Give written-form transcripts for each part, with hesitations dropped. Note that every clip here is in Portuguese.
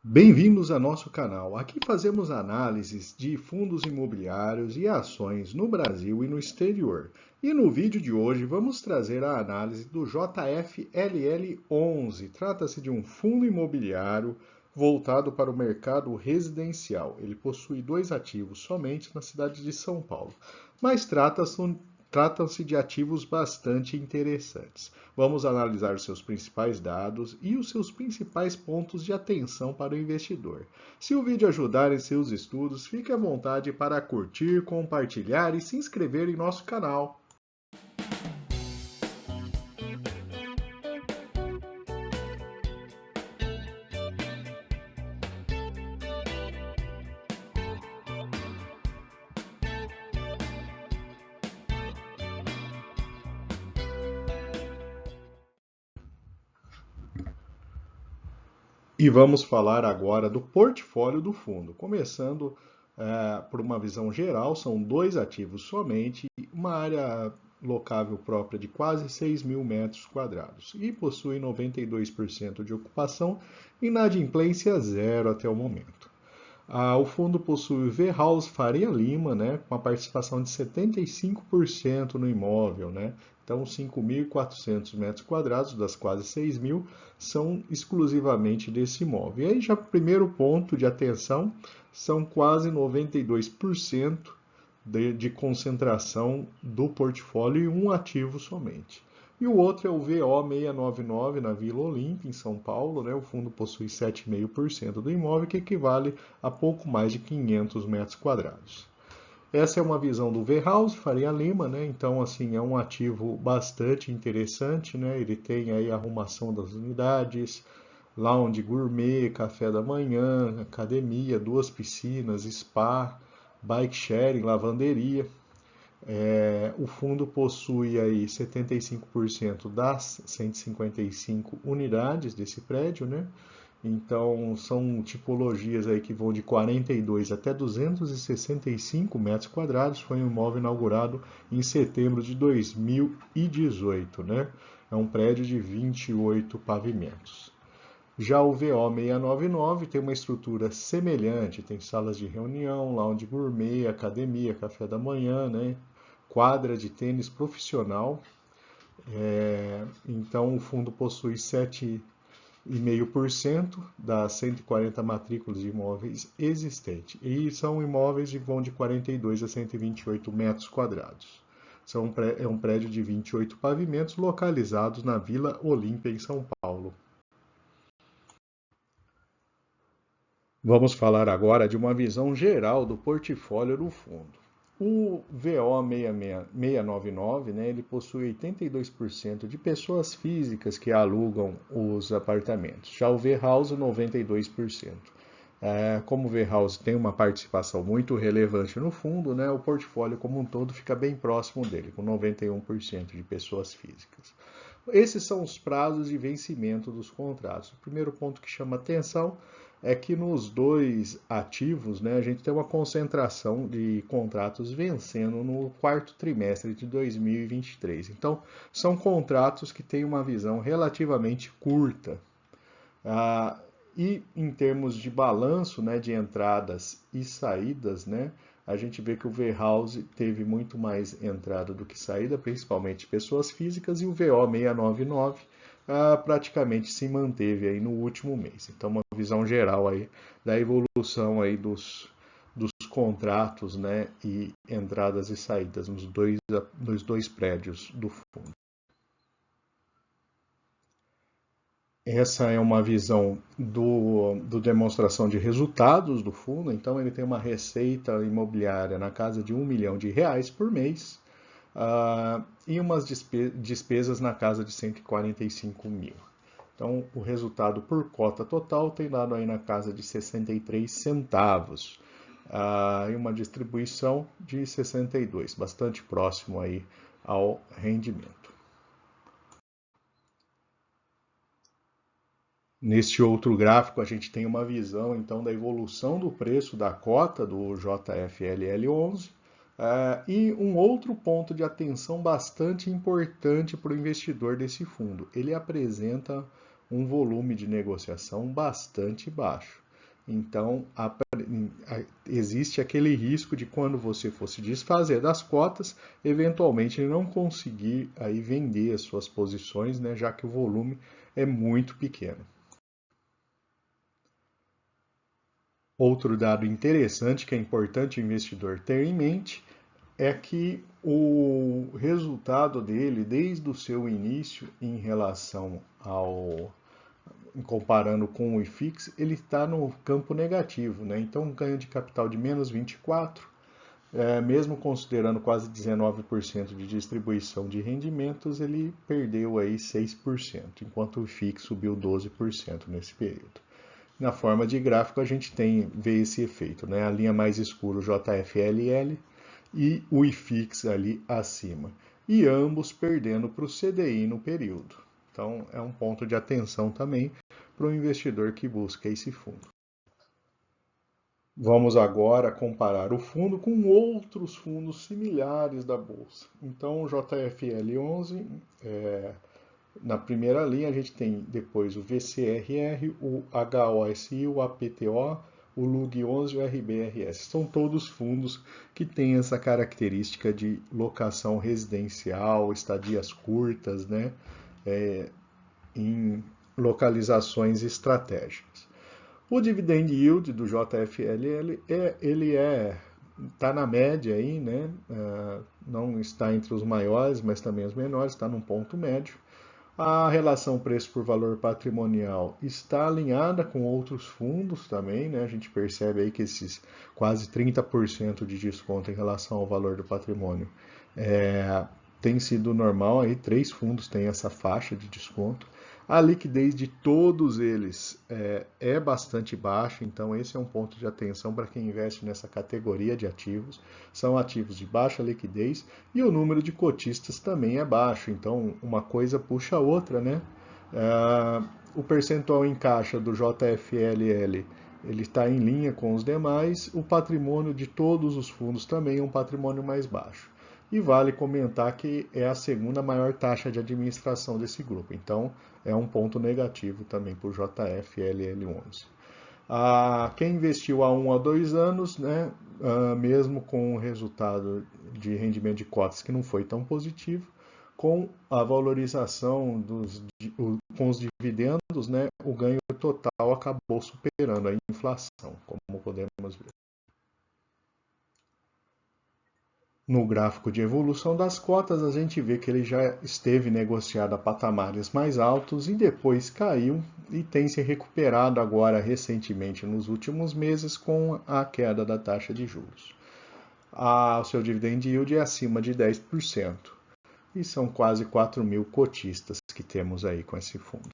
Bem-vindos a nosso canal. Aqui fazemos análises de fundos imobiliários e ações no Brasil e no exterior. E no vídeo de hoje vamos trazer a análise do JFLL11. Trata-se de um fundo imobiliário voltado para o mercado residencial. Ele possui dois ativos somente na cidade de São Paulo, mas tratam-se de ativos bastante interessantes. Vamos analisar os seus principais dados e os seus principais pontos de atenção para o investidor. Se o vídeo ajudar em seus estudos, fique à vontade para curtir, compartilhar e se inscrever em nosso canal. E vamos falar agora do portfólio do fundo, começando por uma visão geral, são dois ativos somente, uma área locável própria de quase 6 mil metros quadrados e possui 92% de ocupação, inadimplência zero até o momento. O fundo possui o V-House Faria Lima, né, com a participação de 75% no imóvel, né? Então, 5.400 metros quadrados das quase 6 mil são exclusivamente desse imóvel. E aí, já o primeiro ponto de atenção, são quase 92% de concentração do portfólio em um ativo somente. E o outro é o VO699 na Vila Olímpia, em São Paulo, né? O fundo possui 7,5% do imóvel, que equivale a pouco mais de 500 metros quadrados. Essa é uma visão do V-House Faria Lima, né? Então, assim, é um ativo bastante interessante, né? Ele tem aí a arrumação das unidades, lounge gourmet, café da manhã, academia, duas piscinas, spa, bike sharing, lavanderia. O fundo possui aí 75% das 155 unidades desse prédio, né? Então, são tipologias aí que vão de 42 até 265 metros quadrados. Foi um imóvel inaugurado em setembro de 2018, né? É um prédio de 28 pavimentos. Já o VO699 tem uma estrutura semelhante, tem salas de reunião, lounge gourmet, academia, café da manhã, né? Quadra de tênis profissional. Então, o fundo possui 7,5% das 140 matrículas de imóveis existentes. E são imóveis que vão de 42 a 128 metros quadrados. É um prédio de 28 pavimentos localizados na Vila Olímpia, em São Paulo. Vamos falar agora de uma visão geral do portfólio do fundo. O VO699, né, ele possui 82% de pessoas físicas que alugam os apartamentos. Já o V-House, 92%. Como o V-House tem uma participação muito relevante no fundo, né, o portfólio como um todo fica bem próximo dele, com 91% de pessoas físicas. Esses são os prazos de vencimento dos contratos. O primeiro ponto que chama atenção é que nos dois ativos, né, a gente tem uma concentração de contratos vencendo no quarto trimestre de 2023. Então, são contratos que têm uma visão relativamente curta. E em termos de balanço, né, de entradas e saídas, né, a gente vê que o V-House teve muito mais entrada do que saída, principalmente pessoas físicas, e o VO699 praticamente se manteve aí no último mês. Então, uma visão geral aí da evolução aí dos contratos, né, e entradas e saídas nos dois prédios do fundo. Essa é uma visão do demonstração de resultados do fundo. Então, ele tem uma receita imobiliária na casa de R$ 1 milhão por mês e umas despesas na casa de 145 mil. Então, o resultado por cota total tem dado aí na casa de 63 centavos e uma distribuição de 62, bastante próximo aí ao rendimento. Neste outro gráfico, a gente tem uma visão então da evolução do preço da cota do JFLL11 e um outro ponto de atenção bastante importante para o investidor desse fundo. Ele apresenta um volume de negociação bastante baixo. Então, existe aquele risco de quando você for se desfazer das cotas, eventualmente não conseguir aí vender as suas posições, né, já que o volume é muito pequeno. Outro dado interessante que é importante o investidor ter em mente é que o resultado dele, desde o seu início em relação comparando com o IFIX, ele está no campo negativo, né? Então, um ganho de capital de menos 24, mesmo considerando quase 19% de distribuição de rendimentos, ele perdeu aí 6%, enquanto o IFIX subiu 12% nesse período. Na forma de gráfico, a gente vê esse efeito, né? A linha mais escura, o JFLL, e o IFIX ali acima. E ambos perdendo para o CDI no período. Então, é um ponto de atenção também para o investidor que busca esse fundo. Vamos agora comparar o fundo com outros fundos similares da Bolsa. Então, o JFL11, na primeira linha, a gente tem depois o VCRR, o HOSI, o APTO, o LUG11 e o RBRS. São todos fundos que têm essa característica de locação residencial, estadias curtas, né, em localizações estratégicas. O dividend yield do JFL ele está na média aí, né? Não está entre os maiores, mas também os menores, está num ponto médio. A relação preço por valor patrimonial está alinhada com outros fundos também, né? A gente percebe aí que esses quase 30% de desconto em relação ao valor do patrimônio tem sido normal, aí 3 fundos têm essa faixa de desconto. A liquidez de todos eles é bastante baixa, então esse é um ponto de atenção para quem investe nessa categoria de ativos. São ativos de baixa liquidez e o número de cotistas também é baixo, então uma coisa puxa a outra, né? O percentual em caixa do JFLL ele está em linha com os demais, o patrimônio de todos os fundos também é um patrimônio mais baixo. E vale comentar que é a segunda maior taxa de administração desse grupo. Então, é um ponto negativo também para o JFLL11. Quem investiu há 1 a 2 anos, né, mesmo com o resultado de rendimento de cotas que não foi tão positivo, com a valorização com os dividendos, né, o ganho total acabou superando a inflação, como podemos ver. No gráfico de evolução das cotas, a gente vê que ele já esteve negociado a patamares mais altos e depois caiu e tem se recuperado agora recentemente nos últimos meses com a queda da taxa de juros. O seu dividend yield é acima de 10% e são quase 4 mil cotistas que temos aí com esse fundo.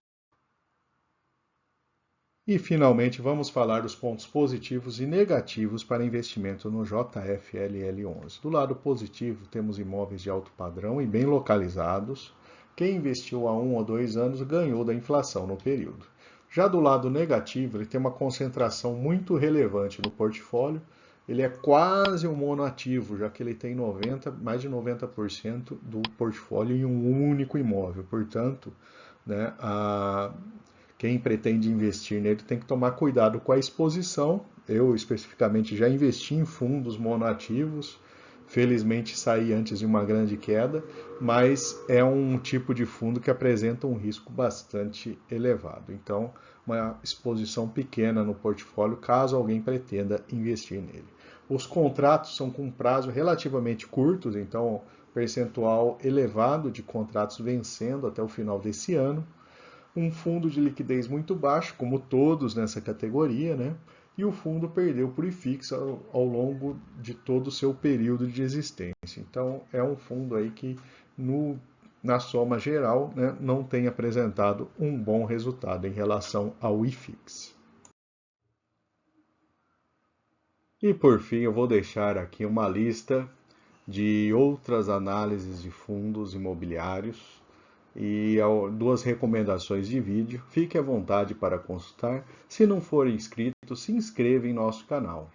E, finalmente, vamos falar dos pontos positivos e negativos para investimento no JFLL11. Do lado positivo, temos imóveis de alto padrão e bem localizados. Quem investiu há 1 ou 2 anos ganhou da inflação no período. Já do lado negativo, ele tem uma concentração muito relevante no portfólio. Ele é quase um monoativo, já que ele tem mais de 90% do portfólio em um único imóvel. Portanto, né, quem pretende investir nele tem que tomar cuidado com a exposição. Eu, especificamente, já investi em fundos monoativos. Felizmente, saí antes de uma grande queda, mas é um tipo de fundo que apresenta um risco bastante elevado. Então, uma exposição pequena no portfólio, caso alguém pretenda investir nele. Os contratos são com prazo relativamente curtos, então, percentual elevado de contratos vencendo até o final desse ano. Um fundo de liquidez muito baixo, como todos nessa categoria, né? E o fundo perdeu por IFIX ao longo de todo o seu período de existência. Então, é um fundo aí que, na soma geral, né, não tem apresentado um bom resultado em relação ao IFIX. E, por fim, eu vou deixar aqui uma lista de outras análises de fundos imobiliários e 2 recomendações de vídeo. Fique à vontade para consultar. Se não for inscrito, se inscreva em nosso canal.